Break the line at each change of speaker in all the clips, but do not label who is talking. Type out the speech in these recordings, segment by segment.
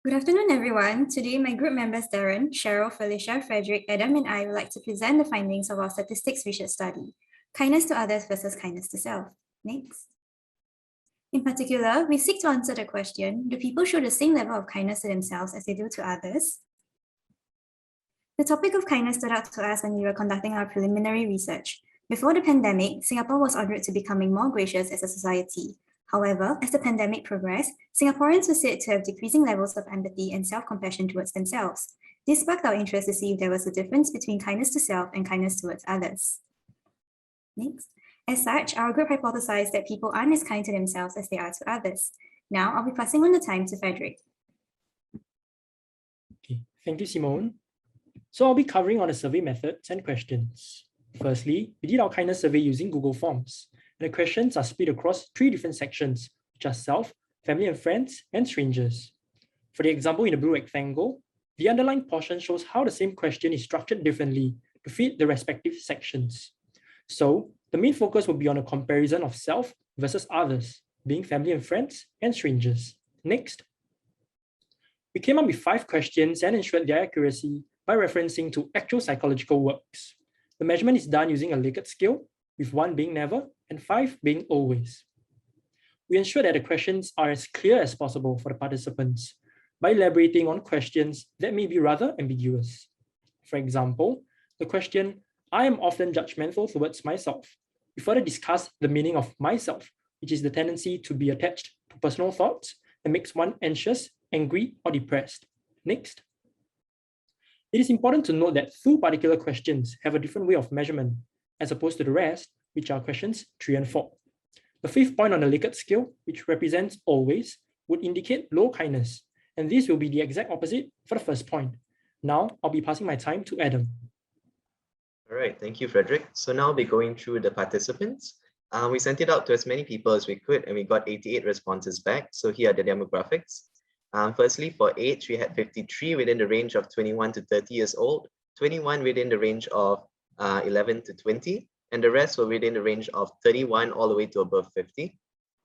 Good afternoon, everyone. Today, my group members Darren, Cheryl, Felicia, Freddrick, Adam, and I would like to present the findings of our statistics research study, kindness to others versus kindness to self. Next. In particular, we seek to answer the question, do people show the same level of kindness to themselves as they do to others? The topic of kindness stood out to us when we were conducting our preliminary research. Before the pandemic, Singapore was en route to becoming more gracious as a society. However, as the pandemic progressed, Singaporeans were said to have decreasing levels of empathy and self-compassion towards themselves. This sparked our interest to see if there was a difference between kindness to self and kindness towards others. Next. As such, our group hypothesized that people aren't as kind to themselves as they are to others. Now, I'll be passing on the time to Freddrick.
Okay, thank you, Simone. So I'll be covering on the survey methods and questions. Firstly, we did our kindness survey using Google Forms. And the questions are split across 3 different sections, which are self, family and friends, and strangers. For the example in the blue rectangle, the underlined portion shows how the same question is structured differently to fit the respective sections. So the main focus will be on a comparison of self versus others, being family and friends and strangers. Next. We came up with 5 questions and ensured their accuracy by referencing to actual psychological works. The measurement is done using a Likert scale, with 1 being never and 5 being always. We ensure that the questions are as clear as possible for the participants by elaborating on questions that may be rather ambiguous. For example, the question, I am often judgmental towards myself. We further discuss the meaning of myself, which is the tendency to be attached to personal thoughts that makes one anxious, angry, or depressed. Next. It is important to note that 2 particular questions have a different way of measurement, as opposed to the rest, which are questions 3 and 4. The 5th point on the Likert scale, which represents always, would indicate low kindness, and this will be the exact opposite for the first point. Now, I'll be passing my time to Adam.
All right, thank you, Freddrick. So now I'll be going through the participants. We sent it out to as many people as we could, and we got 88 responses back. So here are the demographics. Firstly, for age, we had 53 within the range of 21 to 30 years old, 21 within the range of 11 to 20, and the rest were within the range of 31 all the way to above 50.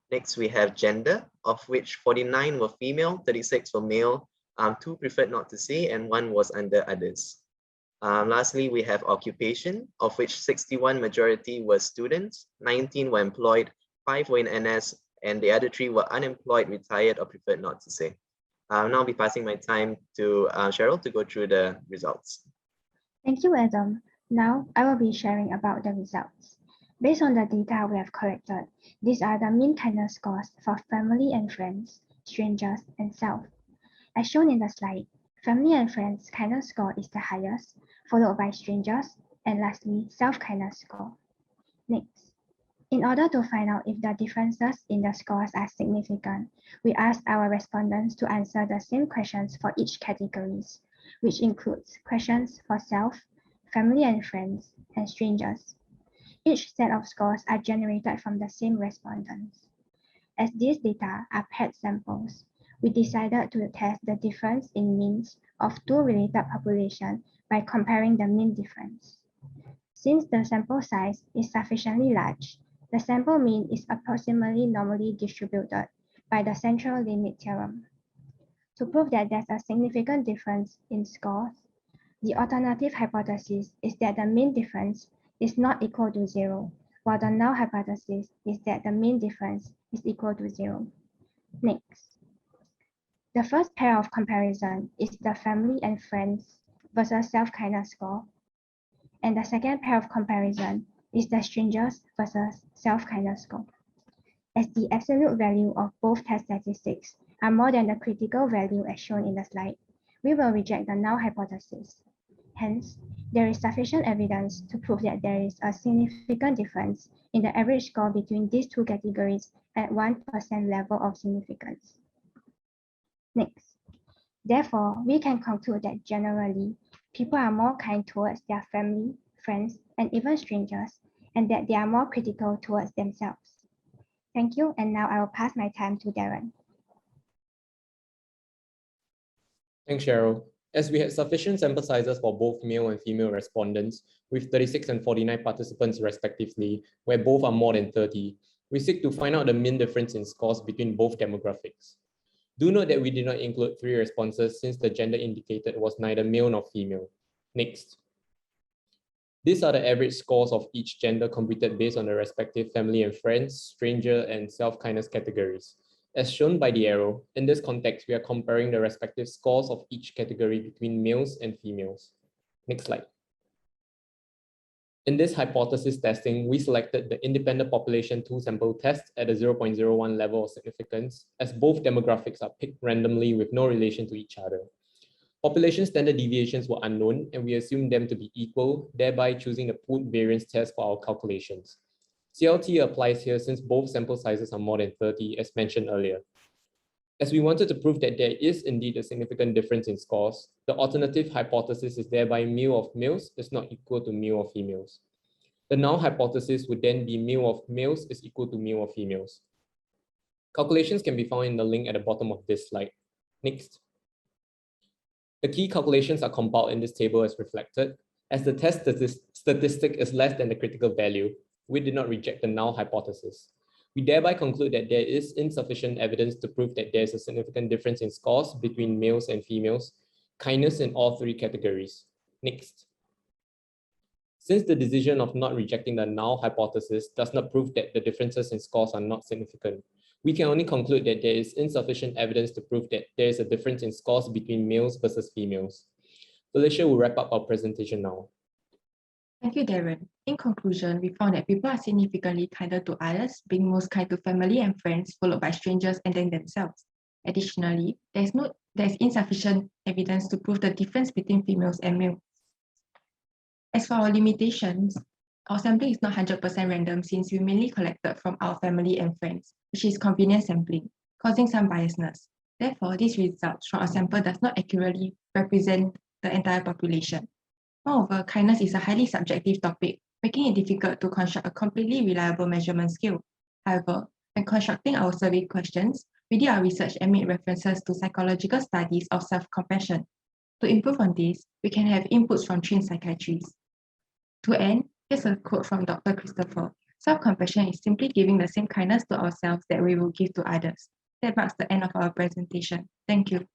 Next, we have gender, of which 49 were female, 36 were male, 2 preferred not to say, and 1 was under others. Lastly, we have occupation, of which 61 majority were students, 19 were employed, 5 were in NS, and the other 3 were unemployed, retired, or preferred not to say. Now I'll be passing my time to Cheryl to go through the results.
Thank you, Adam. Now I will be sharing about the results. Based on the data we have collected, these are the mean kindness scores for family and friends, strangers, and self. As shown in the slide, family and friends kindness score is the highest, followed by strangers, and lastly, self-kindness score. Next. In order to find out if the differences in the scores are significant, we asked our respondents to answer the same questions for each categories, which includes questions for self, family and friends, and strangers. Each set of scores are generated from the same respondents. As these data are paired samples, we decided to test the difference in means of 2 related populations by comparing the mean difference. Since the sample size is sufficiently large, the sample mean is approximately normally distributed by the central limit theorem. To prove that there's a significant difference in scores, the alternative hypothesis is that the mean difference is not equal to 0, while the null hypothesis is that the mean difference is equal to 0. Next. The first pair of comparison is the family and friends versus self-kindness score, and the second pair of comparison is the strangers versus self-kindness score. As the absolute value of both test statistics are more than the critical value as shown in the slide, we will reject the null hypothesis. Hence, there is sufficient evidence to prove that there is a significant difference in the average score between these 2 categories at 1% level of significance. Next. Therefore, we can conclude that generally, people are more kind towards their family, friends, and even strangers, and that they are more critical towards themselves. Thank you, and now I will pass my time to Darren.
Thanks, Cheryl. As we had sufficient sample sizes for both male and female respondents, with 36 and 49 participants respectively, where both are more than 30, we seek to find out the mean difference in scores between both demographics. Do note that we did not include 3 responses since the gender indicated was neither male nor female. Next. These are the average scores of each gender computed based on the respective family and friends, stranger, and self-kindness categories. As shown by the arrow, in this context, we are comparing the respective scores of each category between males and females. Next slide. In this hypothesis testing, we selected the independent population 2 sample test at a 0.01 level of significance, as both demographics are picked randomly with no relation to each other. Population standard deviations were unknown, and we assumed them to be equal, thereby choosing the pooled variance test for our calculations. CLT applies here since both sample sizes are more than 30, as mentioned earlier. As we wanted to prove that there is indeed a significant difference in scores, the alternative hypothesis is thereby mu of males is not equal to mu of females. The null hypothesis would then be mu of males is equal to mu of females. Calculations can be found in the link at the bottom of this slide. Next. The key calculations are compiled in this table as reflected. As the test statistic is less than the critical value, we did not reject the null hypothesis. We thereby conclude that there is insufficient evidence to prove that there is a significant difference in scores between males and females, kindness in all 3 categories. Next. Since the decision of not rejecting the null hypothesis does not prove that the differences in scores are not significant, we can only conclude that there is insufficient evidence to prove that there is a difference in scores between males versus females. Felicia will wrap up our presentation now.
Thank you, Darren. In conclusion, we found that people are significantly kinder to others, being most kind to family and friends, followed by strangers and then themselves. Additionally, there is insufficient evidence to prove the difference between females and males. As for our limitations, our sampling is not 100% random since we mainly collected from our family and friends, which is convenient sampling, causing some biasness. Therefore, these results from our sample does not accurately represent the entire population. Moreover, kindness is a highly subjective topic, making it difficult to construct a completely reliable measurement scale. However, when constructing our survey questions, we did our research and made references to psychological studies of self-compassion. To improve on this, we can have inputs from trained psychiatrists. To end, here's a quote from Dr. Christopher. Self-compassion is simply giving the same kindness to ourselves that we will give to others. That marks the end of our presentation. Thank you.